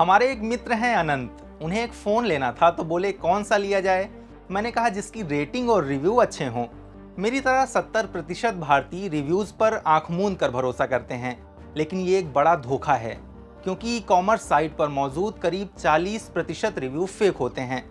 हमारे एक मित्र हैं अनंत, उन्हें एक फ़ोन लेना था तो बोले कौन सा लिया जाए। मैंने कहा जिसकी रेटिंग और रिव्यू अच्छे हों। मेरी तरह 70% भारतीय रिव्यूज़ पर आंख मूंद कर भरोसा करते हैं, लेकिन ये एक बड़ा धोखा है क्योंकि ई कॉमर्स साइट पर मौजूद करीब 40% रिव्यू फेक होते हैं।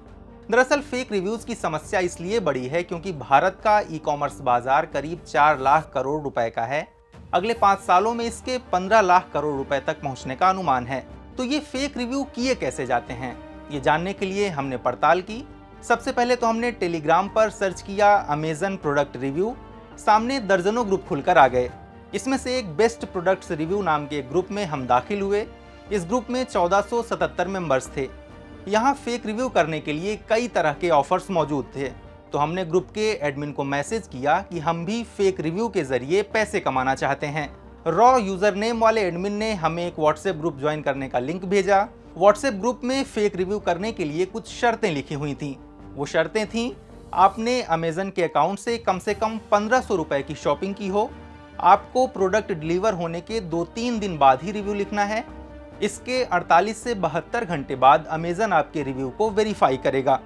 दरअसल फेक रिव्यूज़ की समस्या इसलिए बड़ी है क्योंकि भारत का ई कॉमर्स बाजार करीब 4 लाख करोड़ रुपए का है। अगले 5 सालों में इसके 15 लाख करोड़ रुपए तक पहुंचने का अनुमान है। तो ये फेक रिव्यू किए कैसे जाते हैं, ये जानने के लिए हमने पड़ताल की। सबसे पहले तो हमने टेलीग्राम पर सर्च किया अमेजन प्रोडक्ट रिव्यू। सामने दर्जनों ग्रुप खुलकर आ गए। इसमें से एक बेस्ट प्रोडक्ट्स रिव्यू नाम के ग्रुप में हम दाखिल हुए। इस ग्रुप में 1477 मेंबर्स थे। यहाँ फेक रिव्यू करने के लिए कई तरह के ऑफर्स मौजूद थे। तो हमने ग्रुप के एडमिन को मैसेज किया कि हम भी फेक रिव्यू के जरिए पैसे कमाना चाहते हैं। रॉ यूजर नेम वाले एडमिन ने हमें एक व्हाट्सएप ग्रुप ज्वाइन करने का लिंक भेजा। व्हाट्सएप ग्रुप में फेक रिव्यू करने के लिए कुछ शर्तें लिखी हुई थीं। वो शर्तें थीं, आपने अमेजन के अकाउंट से कम 1500 रुपए की शॉपिंग की हो, आपको प्रोडक्ट डिलीवर होने के 2-3 दिन बाद ही रिव्यू लिखना है, इसके 48 से 72 घंटे बाद अमेजन आपके रिव्यू को वेरीफाई करेगा।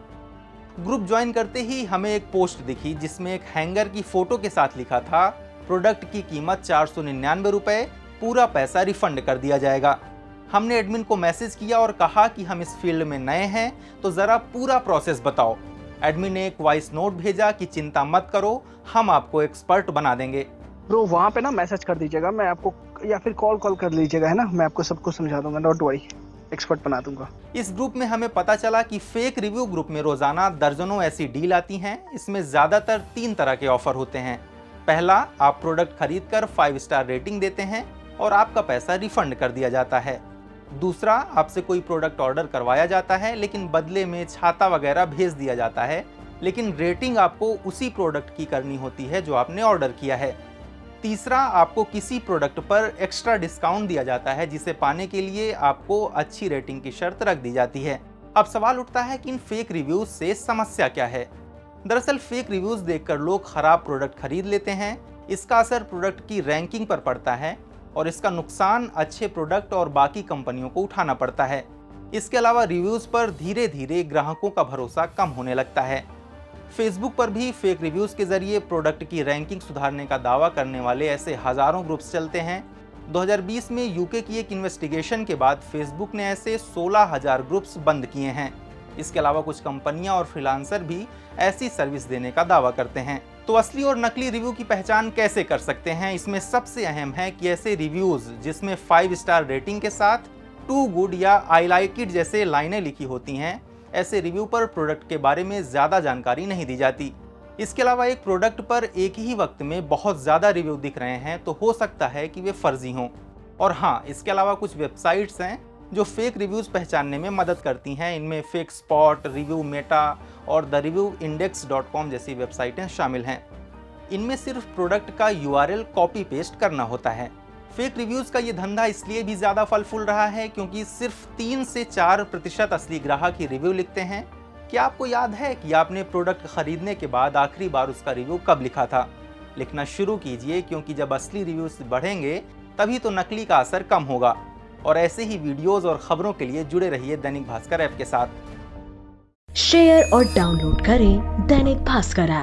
ग्रुप ज्वाइन करते ही हमें एक पोस्ट दिखी जिसमें एक हैंगर की फोटो के साथ लिखा था प्रोडक्ट की कीमत 499 रुपए, पूरा पैसा रिफंड कर दिया जाएगा। हमने एडमिन को मैसेज किया और कहा कि हम इस फील्ड में नए हैं तो ज़रा पूरा प्रोसेस बताओ। एडमिन ने एक वॉइस नोट भेजा कि चिंता मत करो, हम आपको एक्सपर्ट बना देंगे। ब्रो वहाँ पे ना मैसेज कर दीजिएगा, मैं आपको या फिर कॉल कर लीजिएगा, है ना, मैं आपको सब कुछ समझा दूंगा, डोंट वरी, एक्सपर्ट बना दूंगा। इस ग्रुप में हमें पता चला कि फेक रिव्यू ग्रुप में रोजाना दर्जनों ऐसी डील आती हैं। इसमें ज़्यादातर 3 तरह के ऑफर होते हैं। पहला, आप प्रोडक्ट खरीद कर 5 स्टार रेटिंग देते हैं और आपका पैसा रिफंड कर दिया जाता है। दूसरा, आपसे कोई प्रोडक्ट ऑर्डर करवाया जाता है लेकिन बदले में छाता वगैरह भेज दिया जाता है, लेकिन रेटिंग आपको उसी प्रोडक्ट की करनी होती है जो आपने ऑर्डर किया है। तीसरा, आपको किसी प्रोडक्ट पर एक्स्ट्रा डिस्काउंट दिया जाता है जिसे पाने के लिए आपको अच्छी रेटिंग की शर्त रख दी जाती है। अब सवाल उठता है कि इन फेक रिव्यूज से समस्या क्या है। दरअसल फेक रिव्यूज देखकर लोग खराब प्रोडक्ट खरीद लेते हैं। इसका असर प्रोडक्ट की रैंकिंग पर पड़ता है और इसका नुकसान अच्छे प्रोडक्ट और बाकी कंपनियों को उठाना पड़ता है। इसके अलावा रिव्यूज पर धीरे धीरे ग्राहकों का भरोसा कम होने लगता है। फेसबुक पर भी फेक रिव्यूज के जरिए प्रोडक्ट की रैंकिंग सुधारने का दावा करने वाले ऐसे हजारों ग्रुप्स चलते हैं। 2020 में यूके की एक इन्वेस्टिगेशन के बाद फेसबुक ने ऐसे 16,000 ग्रुप्स बंद किए हैं। इसके अलावा कुछ कंपनियां और फ्रीलांसर भी ऐसी सर्विस देने का दावा करते हैं। तो असली और नकली रिव्यू की पहचान कैसे कर सकते हैं? इसमें सबसे अहम है कि ऐसे रिव्यूज जिसमें 5 स्टार रेटिंग के साथ टू गुड या आई लाइक इट जैसे लाइनें लिखी होती हैं, ऐसे रिव्यू पर प्रोडक्ट के बारे में ज़्यादा जानकारी नहीं दी जाती। इसके अलावा एक प्रोडक्ट पर एक ही वक्त में बहुत ज़्यादा रिव्यू दिख रहे हैं तो हो सकता है कि वे फर्जी हों। और हाँ, इसके अलावा कुछ वेबसाइट्स हैं जो फेक रिव्यूज़ पहचानने में मदद करती हैं। इनमें फेक स्पॉट, रिव्यू मेटा और द रिव्यू इंडेक्स.com जैसी वेबसाइटें शामिल हैं। इनमें सिर्फ प्रोडक्ट का URL कॉपी पेस्ट करना होता है। फेक रिव्यूज़ का ये धंधा इसलिए भी ज़्यादा फल फूल रहा है क्योंकि सिर्फ 3 से 4% असली ग्राहक ही रिव्यू लिखते हैं। क्या आपको याद है कि आपने प्रोडक्ट खरीदने के बाद आखिरी बार उसका रिव्यू कब लिखा था? लिखना शुरू कीजिए, क्योंकि जब असली रिव्यूज़ बढ़ेंगे तभी तो नकली का असर कम होगा। और ऐसे ही वीडियोज़ और खबरों के लिए जुड़े रहिए दैनिक भास्कर ऐप के साथ। शेयर और डाउनलोड करें दैनिक भास्कर ऐप।